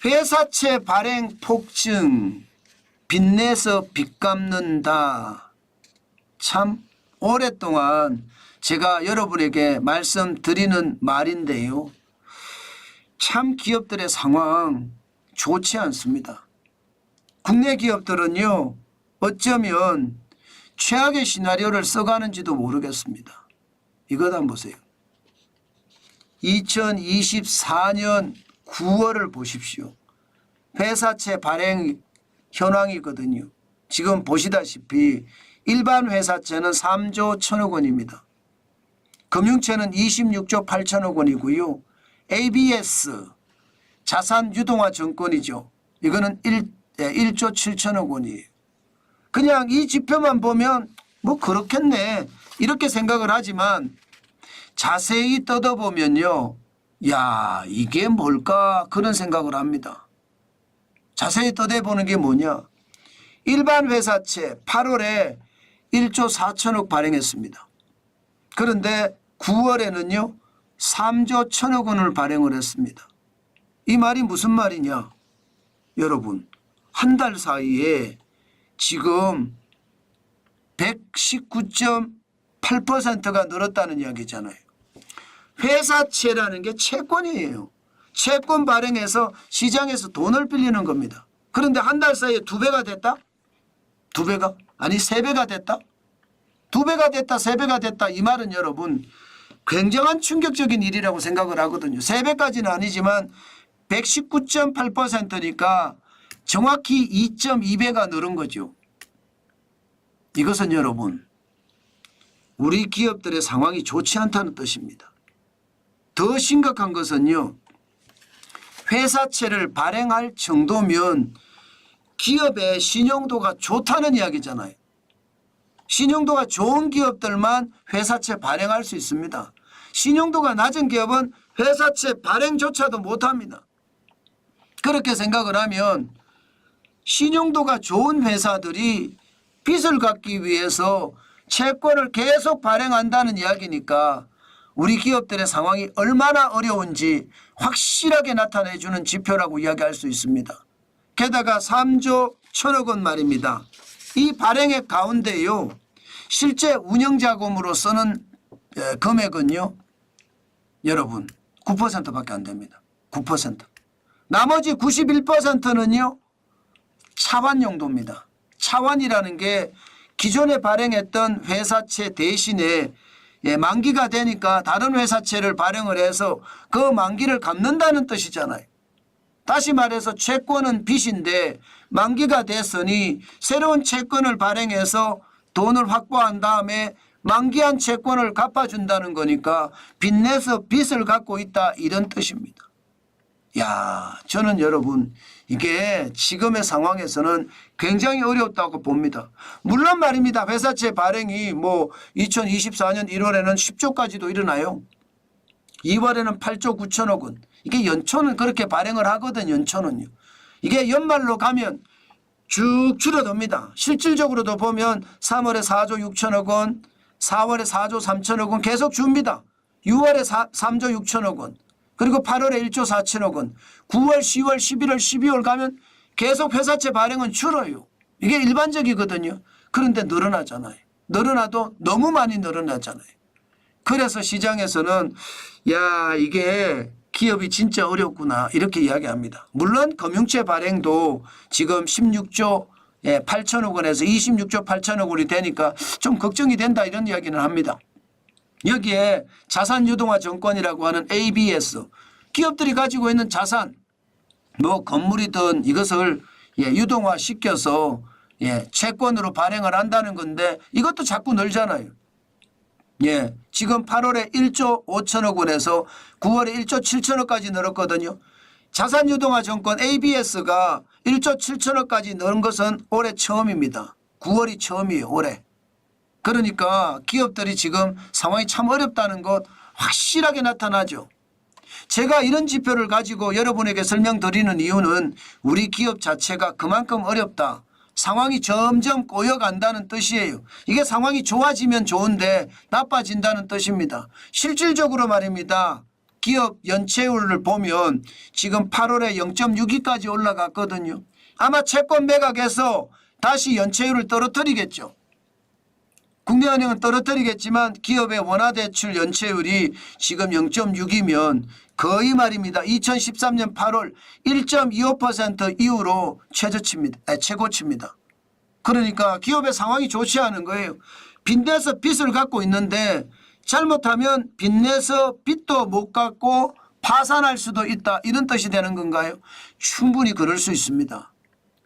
회사채 발행 폭증, 빚내서 빚 갚는다. 참 오랫동안 제가 여러분에게 말씀드리는 말인데요. 참 기업들의 상황 좋지 않습니다. 국내 기업들은요, 어쩌면 최악의 시나리오를 써가는지도 모르겠습니다. 이것 한번 보세요. 2024년 9월을 보십시오. 회사채 발행 현황이거든요. 지금 보시다시피 일반 회사채는 3조 1천억 원입니다. 금융채는 26조 8천억 원이고요. ABS 자산 유동화 증권이죠. 이거는 1조 7천억 원이에요. 그냥 이 지표만 보면 뭐 그렇겠네 이렇게 생각을 하지만 자세히 뜯어보면요. 야, 이게 뭘까 그런 생각을 합니다. 자세히 뜯어보는 게 뭐냐. 일반 회사채 8월에 1조 4천억 발행했습니다. 그런데 9월에는요 3조 1천억 원을 발행을 했습니다. 이 말이 무슨 말이냐. 여러분 한 달 사이에 지금 119.8%가 늘었다는 이야기잖아요. 회사채라는 게 채권이에요. 채권 발행해서 시장에서 돈을 빌리는 겁니다. 그런데 한 달 사이에 2배가 됐다? 2배가? 아니 3배가 됐다? 2배가 됐다 3배가 됐다 이 말은 여러분 굉장한 충격적인 일이라고 생각을 하거든요. 3배까지는 아니지만 119.8%니까 정확히 2.2배가 늘은 거죠. 이것은 여러분 우리 기업들의 상황이 좋지 않다는 뜻입니다. 더 심각한 것은요. 회사채를 발행할 정도면 기업의 신용도가 좋다는 이야기잖아요. 신용도가 좋은 기업들만 회사채 발행할 수 있습니다. 신용도가 낮은 기업은 회사채 발행조차도 못합니다. 그렇게 생각을 하면 신용도가 좋은 회사들이 빚을 갚기 위해서 채권을 계속 발행한다는 이야기니까 우리 기업들의 상황이 얼마나 어려운지 확실하게 나타내주는 지표라고 이야기할 수 있습니다. 게다가 3조 1천억 원 말입니다. 이 발행액 가운데요. 실제 운영자금으로 쓰는 금액은요. 여러분 9%밖에 안 됩니다. 9%. 나머지 91%는요. 차환 용도입니다. 차환이라는 게 기존에 발행했던 회사채 대신에 만기가 되니까 다른 회사채를 발행을 해서 그 만기를 갚는다는 뜻이잖아요. 다시 말해서 채권은 빚인데 만기가 됐으니 새로운 채권을 발행해서 돈을 확보한 다음에 만기한 채권을 갚아준다는 거니까 빚내서 빚을 갖고 있다 이런 뜻입니다. 야, 저는 여러분 이게 지금의 상황에서는 굉장히 어렵다고 봅니다. 물론 말입니다. 회사채 발행이 뭐 2024년 1월에는 10조까지도 일어나요. 2월에는 8조 9천억 원. 이게 연초는 그렇게 발행을 하거든. 연초는요. 이게 연말로 가면 쭉 줄어듭니다. 실질적으로도 보면 3월에 4조 6천억 원, 4월에 4조 3천억 원 계속 줍니다. 6월에 3조 6천억 원. 그리고 8월에 1조 4천억 원, 9월, 10월, 11월, 12월 가면 계속 회사채 발행은 줄어요. 이게 일반적이거든요. 그런데 늘어나잖아요. 늘어나도 너무 많이 늘어나잖아요. 그래서 시장에서는 야, 이게 기업이 진짜 어렵구나 이렇게 이야기합니다. 물론 금융채 발행도 지금 16조 8천억 원에서 26조 8천억 원이 되니까 좀 걱정이 된다 이런 이야기는 합니다. 여기에 자산유동화 증권이라고 하는 ABS 기업들이 가지고 있는 자산 뭐 건물이든 이것을 유동화 시켜서 채권으로 발행을 한다는 건데 이것도 자꾸 늘잖아요. 지금 8월에 1조 5천억 원에서 9월에 1조 7천억까지 늘었거든요. 자산유동화 증권 ABS가 1조 7천억까지 늘은 것은 올해 처음입니다. 9월이 처음이에요. 올해. 그러니까 기업들이 지금 상황이 참 어렵다는 것 확실하게 나타나죠. 제가 이런 지표를 가지고 여러분에게 설명드리는 이유는 우리 기업 자체가 그만큼 어렵다. 상황이 점점 꼬여간다는 뜻이에요. 이게 상황이 좋아지면 좋은데 나빠진다는 뜻입니다. 실질적으로 말입니다. 기업 연체율을 보면 지금 8월에 0.62까지 올라갔거든요. 아마 채권 매각해서 다시 연체율을 떨어뜨리겠죠. 국내은행은 떨어뜨리겠지만 기업의 원화대출 연체율이 지금 0.6이면 거의 말입니다. 2013년 8월 1.25% 이후로 최고치입니다. 그러니까 기업의 상황이 좋지 않은 거예요. 빚내서 빚을 갖고 있는데 잘못하면 빚내서 빚도 못 갚고 파산할 수도 있다, 이런 뜻이 되는 건가요? 충분히 그럴 수 있습니다.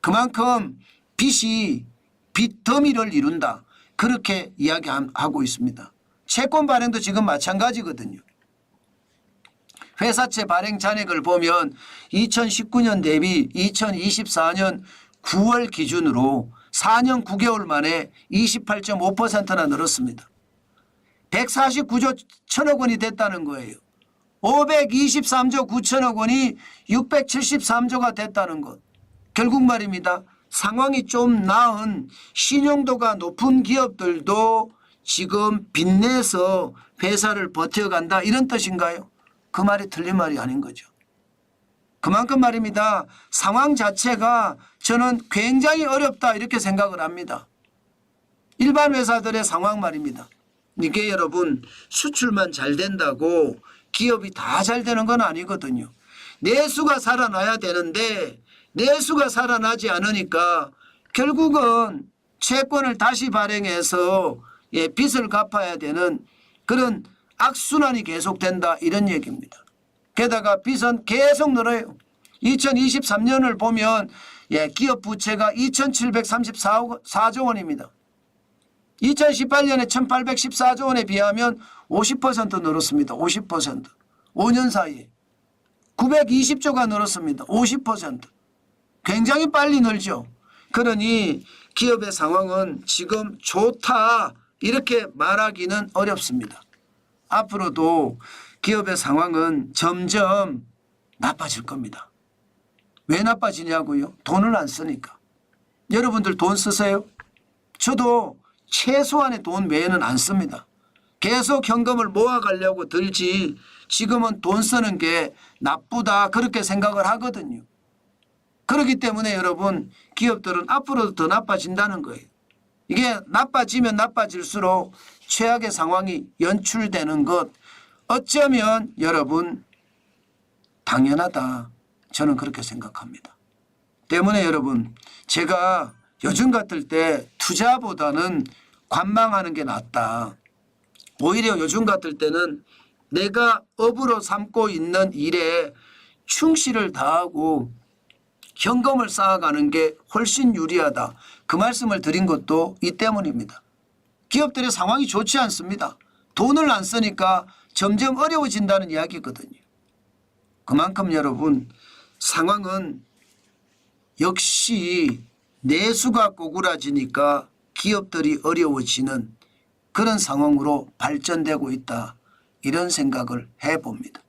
그만큼 빚이 빚 더미를 이룬다, 그렇게 이야기하고 있습니다. 채권 발행도 지금 마찬가지거든요. 회사채 발행 잔액을 보면 2019년 대비 2024년 9월 기준으로 4년 9개월 만에 28.5%나 늘었습니다. 149조 1천억 원이 됐다는 거예요. 523조 9천억 원이 673조가 됐다는 것. 결국 말입니다. 상황이 좀 나은 신용도가 높은 기업들도 지금 빚내서 회사를 버텨간다, 이런 뜻인가요? 그 말이 틀린 말이 아닌 거죠. 그만큼 말입니다. 상황 자체가 저는 굉장히 어렵다, 이렇게 생각을 합니다. 일반 회사들의 상황 말입니다. 이게 여러분 수출만 잘 된다고 기업이 다 잘 되는 건 아니거든요. 내수가 살아나야 되는데 내수가 살아나지 않으니까 결국은 채권을 다시 발행해서 빚을 갚아야 되는 그런 악순환이 계속된다, 이런 얘기입니다. 게다가 빚은 계속 늘어요. 2023년을 보면 기업 부채가 2,734조 원입니다. 2018년에 1,814조 원에 비하면 50% 늘었습니다. 50%. 5년 사이에. 920조가 늘었습니다. 50%. 굉장히 빨리 늘죠. 그러니 기업의 상황은 지금 좋다, 이렇게 말하기는 어렵습니다. 앞으로도 기업의 상황은 점점 나빠질 겁니다. 왜 나빠지냐고요? 돈을 안 쓰니까. 여러분들 돈 쓰세요? 저도 최소한의 돈 외에는 안 씁니다. 계속 현금을 모아가려고 들지 지금은 돈 쓰는 게 나쁘다, 그렇게 생각을 하거든요. 그렇기 때문에 여러분, 기업들은 앞으로도 더 나빠진다는 거예요. 이게 나빠지면 나빠질수록 최악의 상황이 연출되는 것, 어쩌면 여러분 당연하다, 저는 그렇게 생각합니다. 때문에 여러분, 제가 요즘 같을 때 투자보다는 관망하는 게 낫다. 오히려 요즘 같을 때는 내가 업으로 삼고 있는 일에 충실을 다하고 현금을 쌓아가는 게 훨씬 유리하다, 그 말씀을 드린 것도 이 때문입니다. 기업들의 상황이 좋지 않습니다. 돈을 안 쓰니까 점점 어려워진다는 이야기거든요. 그만큼 여러분, 상황은 역시 내수가 꼬꾸라지니까 기업들이 어려워지는 그런 상황으로 발전되고 있다, 이런 생각을 해봅니다.